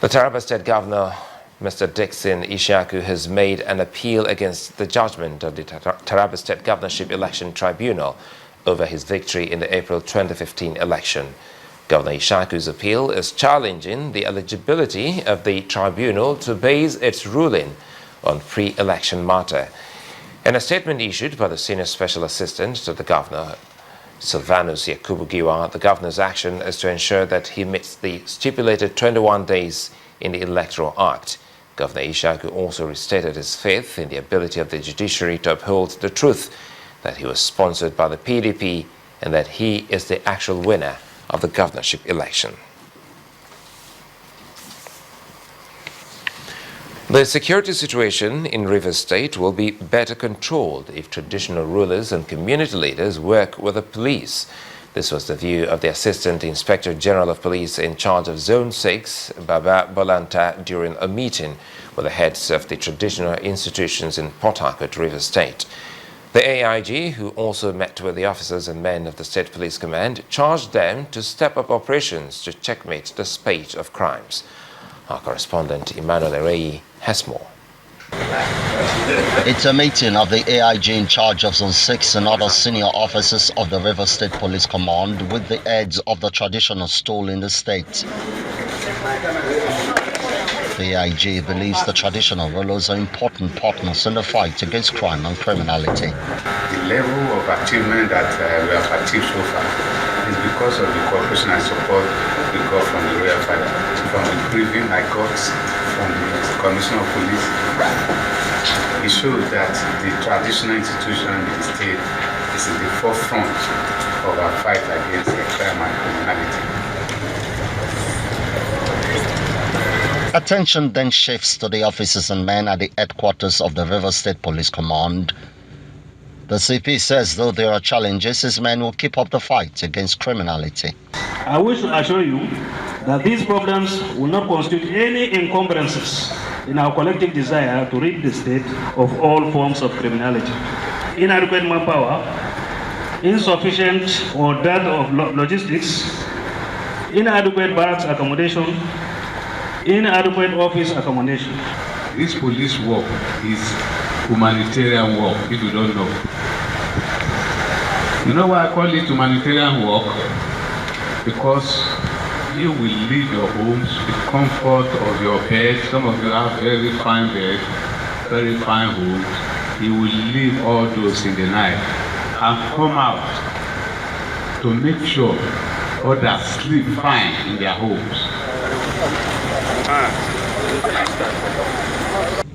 The Taraba State Governor, Mr. Dixon Ishaku, has made an appeal against the judgment of the Taraba State Governorship Election Tribunal over his victory in the April 2015 election. Governor Ishaku's appeal is challenging the eligibility of the tribunal to base its ruling on pre-election matter. In a statement issued by the Senior Special Assistant to the Governor, Sylvanus Yakubu, the governor's action is to ensure that he meets the stipulated 21 days in the Electoral Act. Governor Ishaku also restated his faith in the ability of the judiciary to uphold the truth, that he was sponsored by the PDP and that he is the actual winner of the governorship election. The security situation in Rivers State will be better controlled if traditional rulers and community leaders work with the police. This was the view of the Assistant Inspector General of Police in charge of Zone 6, Baba Bolanta, during a meeting with the heads of the traditional institutions in Port Harcourt, Rivers State. The AIG, who also met with the officers and men of the State Police Command, charged them to step up operations to checkmate the spate of crimes. Our correspondent Emmanuel Ereyi has more. It's a meeting of the AIG in charge of Zone 6 and other senior officers of the River State Police Command with the heads of the traditional stool in the state. The AIG believes the traditional rulers are important partners in the fight against crime and criminality. The level of achievement that we have achieved so far is because of the cooperation and support we got from the Royal Father, from the briefing I got from the Commissioner of Police. It shows that the traditional institution in the state is in the forefront of our fight against crime and criminality. Attention then shifts to the officers and men at the headquarters of the River State Police Command. The CP says though there are challenges, his men will keep up the fight against criminality. I wish to assure you that these problems will not constitute any encumbrances in our collective desire to rid the state of all forms of criminality. Inadequate manpower, insufficient or dearth of logistics, inadequate barracks accommodation, inadequate office accommodation. This police work is humanitarian work, if you don't know. You know why I call it humanitarian work? Because you will leave your homes with comfort of your bed. Some of you have very fine beds, very fine homes. You will leave all those in the night and come out to make sure others sleep fine in their homes.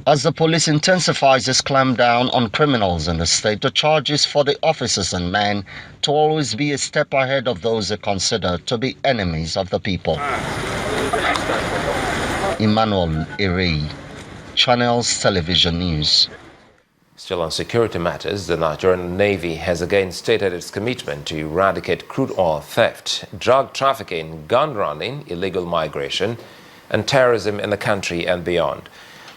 As the police intensifies its clampdown on criminals in the state, the charge is for the officers and men to always be a step ahead of those they consider to be enemies of the people. Emmanuel Ereyi, Channels Television News. Still on security matters, the Nigerian Navy has again stated its commitment to eradicate crude oil theft, drug trafficking, gun running, illegal migration, and terrorism in the country and beyond.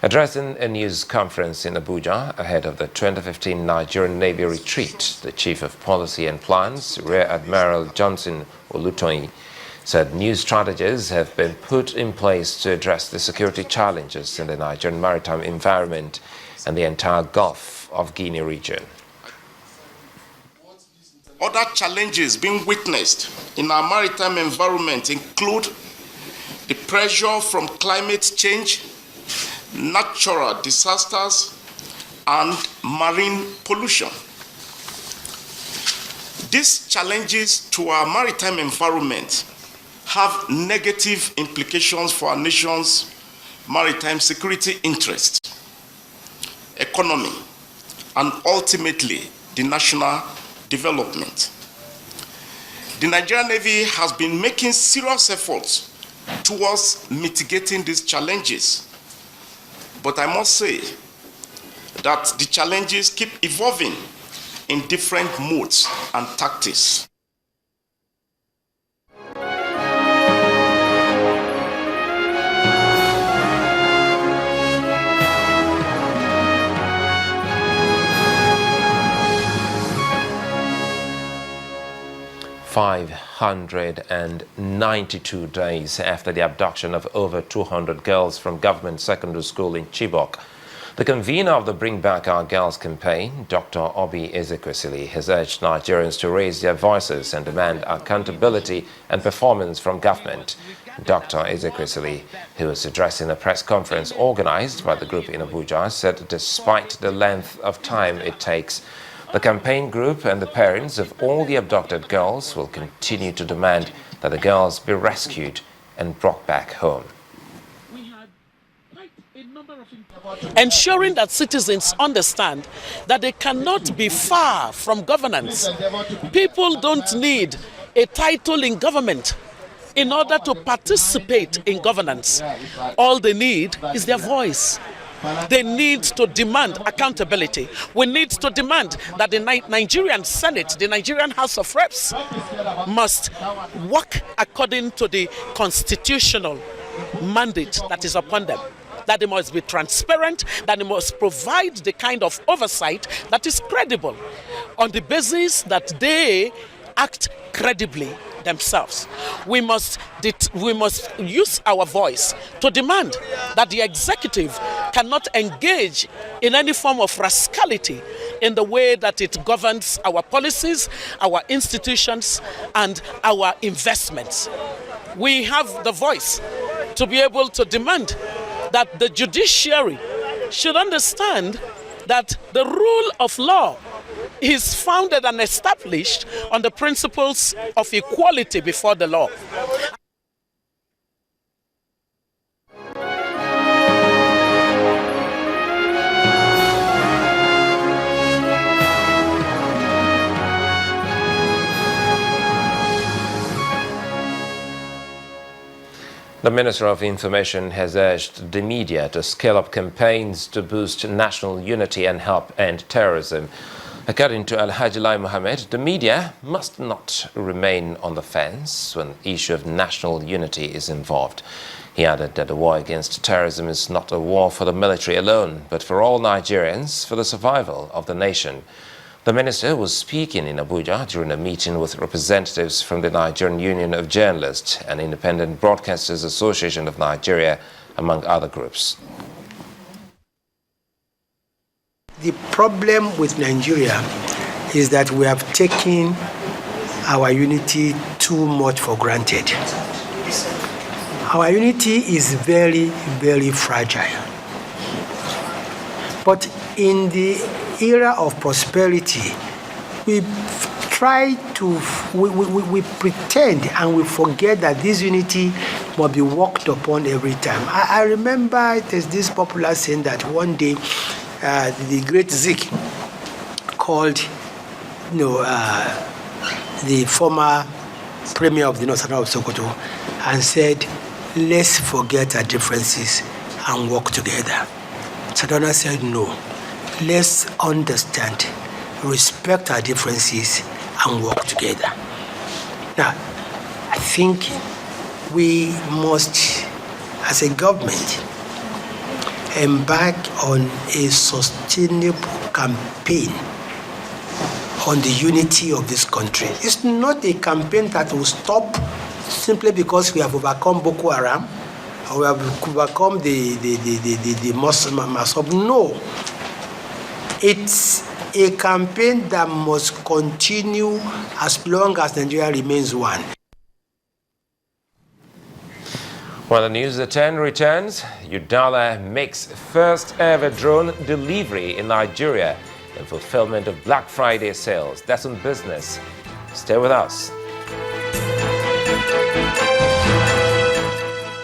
Addressing a news conference in Abuja ahead of the 2015 Nigerian Navy retreat, the Chief of Policy and Plans, Rear Admiral Johnson Olutoyin, said new strategies have been put in place to address the security challenges in the Nigerian maritime environment and the entire Gulf of Guinea region. Other challenges being witnessed in our maritime environment include the pressure from climate change, natural disasters, and marine pollution. These challenges to our maritime environment have negative implications for our nation's maritime security interests, economy, and ultimately the national development. The Nigerian Navy has been making serious efforts towards mitigating these challenges. But I must say that the challenges keep evolving in different modes and tactics. 192 days after the abduction of over 200 girls from government secondary school in Chibok. The convener of the Bring Back Our Girls campaign, Dr. Obi Ezekwesili, has urged Nigerians to raise their voices and demand accountability and performance from government. Dr. Ezekwesili, who was addressing a press conference organized by the group in Abuja, said despite the length of time it takes, the campaign group and the parents of all the abducted girls will continue to demand that the girls be rescued and brought back home. Ensuring that citizens understand that they cannot be far from governance. People don't need a title in government in order to participate in governance. All they need is their voice. They need to demand accountability. We need to demand that the Nigerian Senate, the Nigerian House of Reps, must work according to the constitutional mandate that is upon them. That they must be transparent, that they must provide the kind of oversight that is credible on the basis that they act credibly themselves. We must use our voice to demand that the executive cannot engage in any form of rascality in the way that it governs our policies, our institutions, and our investments. We have the voice to be able to demand that the judiciary should understand that the rule of law is founded and established on the principles of equality before the law. The Minister of Information has urged the media to scale up campaigns to boost national unity and help end terrorism. According to Alhaji Lai Mohammed, the media must not remain on the fence when the issue of national unity is involved. He added that the war against terrorism is not a war for the military alone, but for all Nigerians, for the survival of the nation. The minister was speaking in Abuja during a meeting with representatives from the Nigerian Union of Journalists and Independent Broadcasters Association of Nigeria, among other groups. The problem with Nigeria is that we have taken our unity too much for granted. Our unity is very, very fragile. But in the era of prosperity, we pretend and we forget that this unity must be worked upon every time. I remember there's this popular saying that one day the great Zik called the former premier of the North of Sokoto and said, let's forget our differences and work together. Sadona said, no, let's understand, respect our differences and work together. Now, I think we must, as a government, embark on a sustainable campaign on the unity of this country. It's not a campaign that will stop simply because we have overcome Boko Haram or we have overcome the Muslim Masop. No. It's a campaign that must continue as long as Nigeria remains one. When the News at 10 returns, Udala makes first ever drone delivery in Nigeria in fulfillment of Black Friday sales. That's on business. Stay with us.